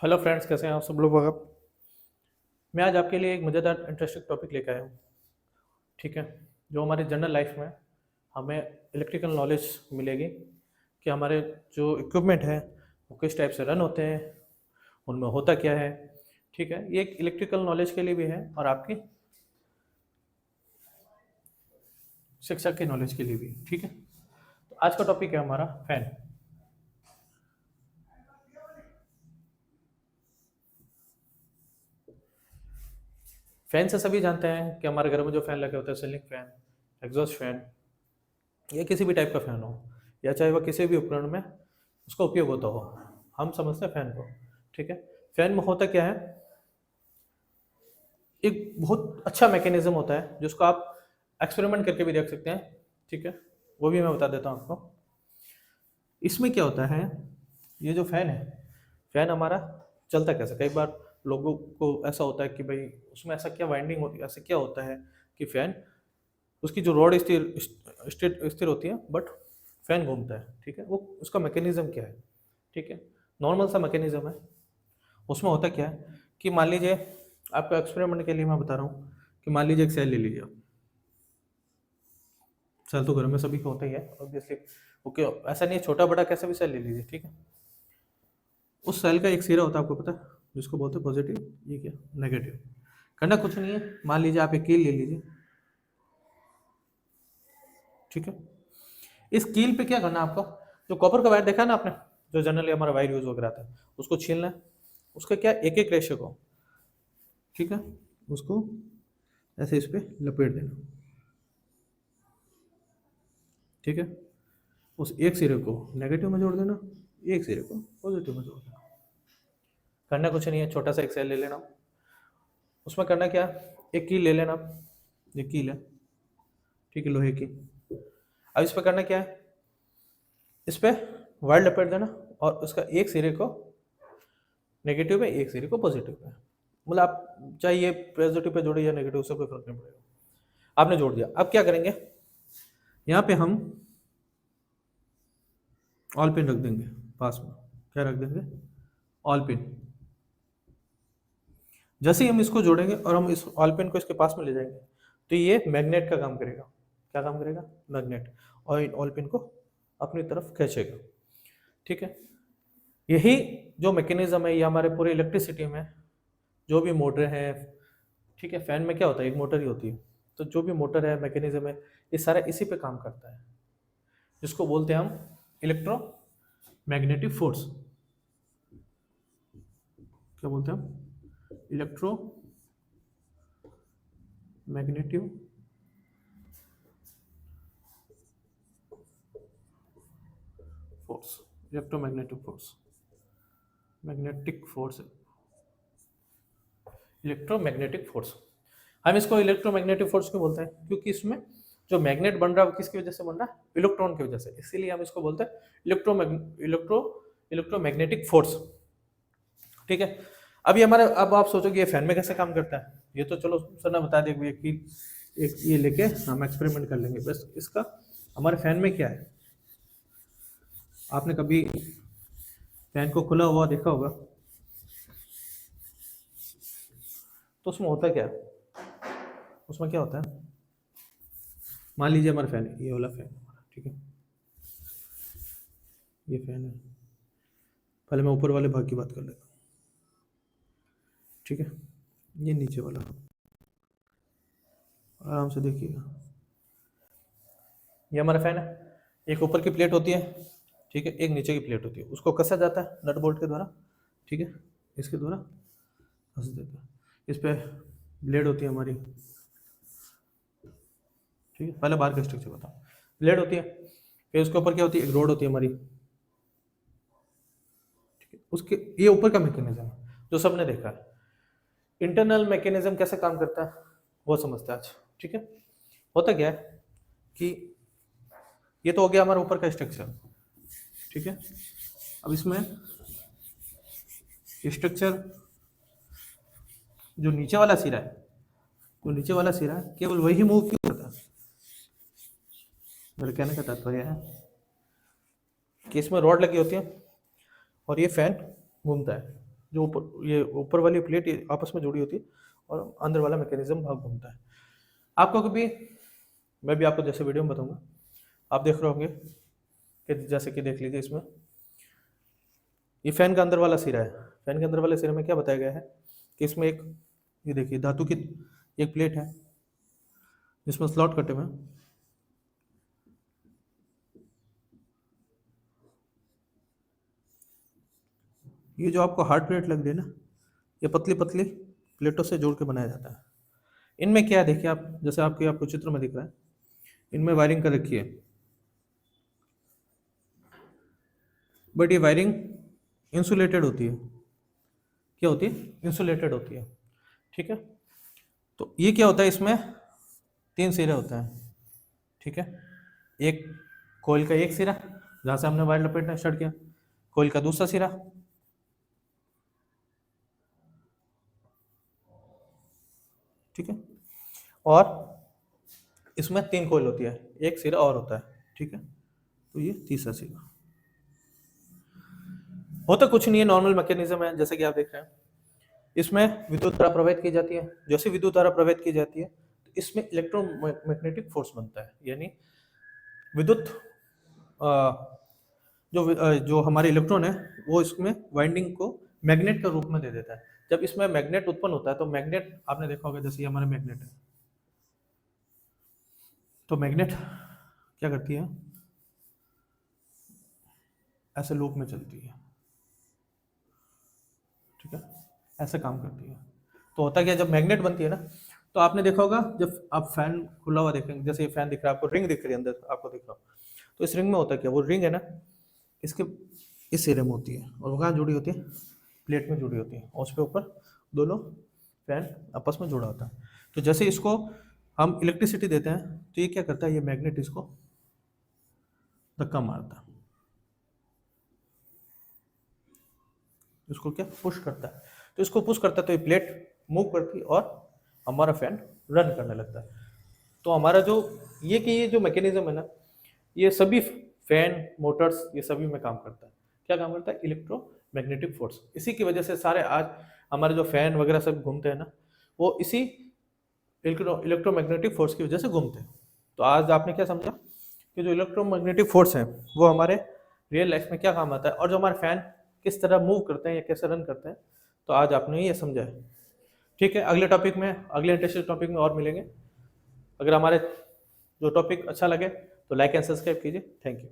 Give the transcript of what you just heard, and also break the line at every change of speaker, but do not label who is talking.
Hello friends, कैसे हैं आप सब लोग। आप मैं आज आपके लिए एक मज़ेदार इंटरेस्टिंग टॉपिक लेकर आया हूँ। ठीक है। जो हमारे जनरल लाइफ में हमें इलेक्ट्रिकल नॉलेज मिलेगी कि हमारे जो इक्विपमेंट है वो किस टाइप से रन होते हैं, उनमें होता क्या है। ठीक है, ये एक इलेक्ट्रिकल नॉलेज के लिए भी है और आपकी शिक्षा की नॉलेज के लिए भी। ठीक है, तो आज का टॉपिक है हमारा फैन। फैन से सभी जानते हैं कि हमारे घर में जो फैन लगे होते हैं, सीलिंग फैन, एग्जॉस्ट फैन, या किसी भी टाइप का फ़ैन हो, या चाहे वह किसी भी उपकरण में उसका उपयोग होता हो, हम समझते हैं फ़ैन को। ठीक है। फ़ैन में होता क्या है, एक बहुत अच्छा मैकेनिज्म होता है जिसको आप एक्सपेरिमेंट करके भी देख सकते हैं। ठीक है, वो भी मैं बता देता हूँ आपको। इसमें क्या होता है, ये जो फ़ैन है, फ़ैन हमारा चलता कैसे, कई बार लोगों को ऐसा होता है कि भाई उसमें ऐसा क्या वाइंडिंग होती है, ऐसा क्या होता है कि फ़ैन, उसकी जो रॉड स्थिर स्थिर स्थिर होती है बट फैन घूमता है। ठीक है, वो उसका मैकेनिज्म क्या है। ठीक है, नॉर्मल सा मैकेनिज्म है। उसमें होता क्या है कि मान लीजिए, आपका एक्सपेरिमेंट के लिए मैं बता रहा हूँ कि मान लीजिए एक सेल ले लीजिए आप। सेल तो घर में सभी का होता ही है ऑब्वियसली। ओके, ऐसा नहीं है, छोटा बड़ा कैसा भी सेल ले लीजिए। ठीक है, उस सेल का एक सिरा होता है, आपको पता है, जिसको बोलते हैं पॉजिटिव, ये क्या नेगेटिव। करना कुछ नहीं है, मान लीजिए आप एक कील ले लीजिए। ठीक है, इस कील पे क्या करना है आपको, जो कॉपर का वायर देखा है ना आपने, जो जनरली हमारा वायर यूज वगैरह आता है, उसको छीलना है। उसका क्या, एक एक रेशे को, ठीक है, उसको ऐसे इस पे लपेट देना। ठीक है, उस एक सिरे को नेगेटिव में जोड़ देना, एक सिरे को पॉजिटिव में जोड़ देना। करना कुछ नहीं है, छोटा सा एक सेल ले लेना। उसमें करना क्या, एक कील ले लेना, ये कील है, ठीक है, लोहे की। अब इस पर करना क्या है, इस पे वायर लपेट देना और उसका एक सिरे को नेगेटिव में, एक सिरे को पॉजिटिव में। मतलब आप चाहे ये पॉजिटिव पे जोड़े या नेगेटिव, उससे कोई फर्क नहीं पड़ेगा। आपने जोड़ दिया, अब क्या करेंगे, यहाँ पे हम ऑल पिन रख देंगे पास में। क्या रख देंगे, ऑल पिन। जैसे ही हम इसको जोड़ेंगे और हम इस ऑल पिन को इसके पास में ले जाएंगे, तो ये मैग्नेट का काम करेगा। क्या काम करेगा, मैग्नेट, और इन ऑल पिन को अपनी तरफ खींचेगा। ठीक है, यही जो मैकेनिज्म है, ये हमारे पूरे इलेक्ट्रिसिटी में जो भी मोटर है। ठीक है, फैन में क्या होता है, एक मोटर ही होती है, तो जो भी मोटर है, मैकेनिज्म है, ये सारा इसी पे काम करता है, जिसको बोलते हैं हम इलेक्ट्रो मैग्नेटिक फोर्स। क्या बोलते हैं हम, electro magnetic force, electromagnetic force, magnetic force, electromagnetic force. हम इसको इलेक्ट्रोमैग्नेटिक फोर्स क्यों बोलते हैं, क्योंकि इसमें जो मैग्नेट बन रहा है वो किसकी वजह से बन रहा है, इलेक्ट्रॉन की वजह से, इसीलिए हम इसको बोलते हैं इलेक्ट्रो इलेक्ट्रोमैग्नेटिक फोर्स। ठीक है, अभी हमारे, अब आप सोचोगे ये फैन में कैसे काम करता है, ये तो चलो सर ने बता दिया कि एक ये लेके हम एक्सपेरिमेंट कर लेंगे बस। इसका हमारे फैन में क्या है, आपने कभी फैन को खुला हुआ देखा होगा, तो उसमें होता क्या है, उसमें क्या होता है, मान लीजिए हमारा फैन है, ये वाला फैन है हमारा। ठीक है, ये फैन है, पहले मैं ऊपर वाले भाग की बात कर लेता हूँ। ठीक है, ये नीचे वाला, आराम से देखिएगा, ये हमारा फैन है। एक ऊपर की प्लेट होती है, ठीक है, एक नीचे की प्लेट होती है, उसको कसा जाता है नट बोल्ट के द्वारा। ठीक है, इसके द्वारा कस देता है। इस पे ब्लेड होती है हमारी। ठीक है, पहले बाहर का स्ट्रक्चर बताओ, ब्लेड होती है, फिर उसके ऊपर क्या होती है, एक रोड होती है हमारी। ठीक है, उसके ये ऊपर का मैकेनिज्म है जो सबने देखा है। इंटरनल मैकेनिज्म कैसे काम करता है वो समझते हैं आज। ठीक है, होता क्या है कि ये तो हो गया हमारा ऊपर का स्ट्रक्चर। ठीक है, अब इसमें स्ट्रक्चर, जो नीचे वाला सिरा है, जो नीचे वाला सिरा है, केवल वही मूव क्यों करता है। मेरे कहने का तात्पर्य है कि इसमें रॉड लगी होती है और ये फैन घूमता है। जो ऊपर ये ऊपर वाली प्लेट ये आपस में जुड़ी होती है और अंदर वाला मैकेनिज्म भाग घूमता है। आपको कभी, मैं भी आपको जैसे वीडियो में बताऊंगा, आप देख रहे होंगे कि जैसे कि देख लीजिए इसमें ये फैन का अंदर वाला सिरा है। फैन के अंदर वाले सिरे में क्या बताया गया है कि इसमें एक, ये देखिए धातु की एक प्लेट है जिसमें स्लॉट कटे हुए हैं। ये जो आपको हार्ड प्लेट लग रही है ना, ये पतली पतली प्लेटों से जोड़ के बनाया जाता है। इनमें क्या है देखिए आप, जैसे आपको चित्र में दिख रहा है, इनमें वायरिंग कर रखी है, बट ये वायरिंग इंसुलेटेड होती है। क्या होती है? इंसुलेटेड होती है। ठीक है, तो ये क्या होता है, इसमें 3 सिरे होते हैं। ठीक है, एक कोयल का एक सिरा जहाँ से हमने वायर लपेटना स्टार्ट किया, कोयल का दूसरा सिरा, ठीक है, और इसमें 3 कोयल होती है, एक सिरा और होता है। ठीक है, तो ये तीसरा सिरा होता कुछ नहीं है, नॉर्मल मैकेनिज्म है जैसे कि आप देख रहे हैं। इसमें विद्युत धारा प्रवाहित की जाती है, जैसे विद्युत धारा प्रवाहित की जाती है तो इसमें इलेक्ट्रोमैग्नेटिक फोर्स बनता है, यानी विद्युत जो हमारे इलेक्ट्रॉन है वो इसमें वाइंडिंग को मैग्नेट का रूप में दे देता है। जब इसमें मैग्नेट उत्पन्न होता है तो मैग्नेट आपने देखा होगा, जैसे ये हमारा मैग्नेट है, तो मैग्नेट क्या करती है, ऐसे लूप में चलती है। ठीक है, ऐसे काम करती है। तो होता क्या, जब मैग्नेट बनती है ना, तो आपने देखा होगा जब आप फैन खुला हुआ देखेंगे, जैसे ये फैन दिख रहा है आपको, रिंग दिख रही है अंदर आपको दिख रहा हो, तो इस रिंग में होता क्या, वो रिंग है ना, इसके इस सिरे में होती है और वो कहाँ जुड़ी होती है, प्लेट में जुड़ी होती है, और उसके ऊपर दोनों फैन आपस में जुड़ा होता है। तो जैसे इसको हम इलेक्ट्रिसिटी देते हैं तो ये क्या करता है, ये मैग्नेट इसको धक्का मारता है, इसको क्या पुश करता है, तो इसको पुश करता है तो ये प्लेट मूव करती है और हमारा फैन रन करने लगता है। तो हमारा जो ये जो मैकेनिज्म है ना, ये सभी फैन मोटर्स ये सभी में काम करता है। क्या काम करता है, इलेक्ट्रोमैग्नेटिक फोर्स। इसी की वजह से सारे आज हमारे जो फैन वगैरह सब घूमते हैं ना, वो इसी इलेक्ट्रोमैग्नेटिक फोर्स की वजह से घूमते हैं। तो आज आपने क्या समझा कि जो इलेक्ट्रोमैग्नेटिक फोर्स है वो हमारे रियल लाइफ में क्या काम आता है, और जो हमारे फैन किस तरह मूव करते हैं या कैसे रन करते हैं, तो आज आपने ये समझा है। ठीक है, अगले टॉपिक में, अगले इंटरेस्टिंग टॉपिक में और मिलेंगे। अगर हमारे जो टॉपिक अच्छा लगे तो लाइक एंड सब्सक्राइब कीजिए। Thank you.